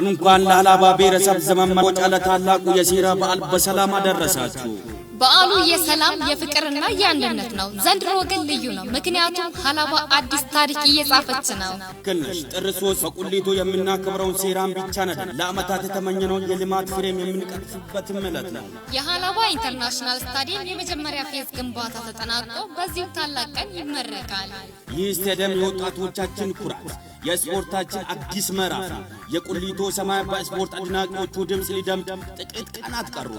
እንኳን ለሀላባ ብሔረሰብ ዘመን መለወጫ ለታላቁ የሴራ በዓል በሰላም አደረሳችሁ። በዓሉ የሰላም የፍቅርና የአንድነት ነው። ዘንድሮ ግን ልዩ ነው፣ ምክንያቱም ሀላባ አዲስ ታሪክ እየጻፈች ነው። ክልሽ ጥር 3 በቁሊቶ የምናከብረውን ሴራን ብቻ ነን ለዓመታት የተመኘነውን የልማት ፍሬም የምንቀጥፍበት ዕለት ነው። የሀላባ ኢንተርናሽናል ስታዲየም የመጀመሪያ ፌዝ ግንባታ ተጠናቆ በዚህ ታላቅ ቀን ይመረቃል። ይህ ስታዲየም የወጣቶቻችን ኩራት፣ የስፖርታችን አዲስ ምዕራፍ ነው። የቁሊቶ ሰማይ በስፖርት አድናቂዎቹ ድምጽ ሊደምቅ ጥቂት ቀናት ቀሩ።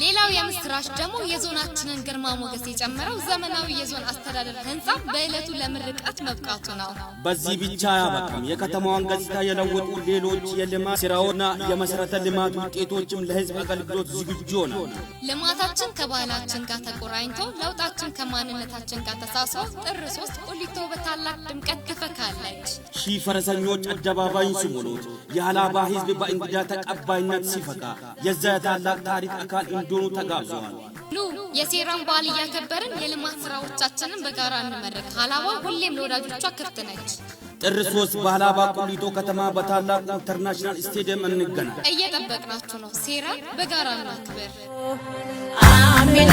ሌላው የምስራች ደግሞ የዞናችንን ግርማ ሞገስ የጨመረው ዘመናዊ የዞን አስተዳደር ህንጻ በእለቱ ለምርቃት መብቃቱ ነው። በዚህ ብቻ አያበቃም። የከተማዋን ገጽታ የለወጡ ሌሎች የልማት ስራዎችና የመሰረተ ልማት ውጤቶችም ለህዝብ አገልግሎት ዝግጁ ሆነው ልማታችን ከባህላችን ጋር ተቆራኝቶ ለውጣችን ከማንነታችን ጋር ተሳስሮ ጥር 3 ቁሊቶ በታላቅ ድምቀት ትፈካለች። ሺህ ፈረሰኞች አደባባይን ሲሞሉት የሀላባ ህዝብ በእንግዳ ተቀባይነት ሲፈካ የዛ ታላቅ ታሪክ አካል እንዲሆኑ ተጋብዘዋል። ኑ የሴራን በዓል እያከበርን የልማት ስራዎቻችንን በጋራ እንመርቅ። ሀላባ ሁሌም ለወዳጆቿ ክፍት ነች። ጥር 3 በሀላባ ቁሊቶ ከተማ በታላቁ ኢንተርናሽናል ስታዲየም እንገናኝ። እየጠበቅናችሁ ነው። ሴራን በጋራ እናክብር። አሜን።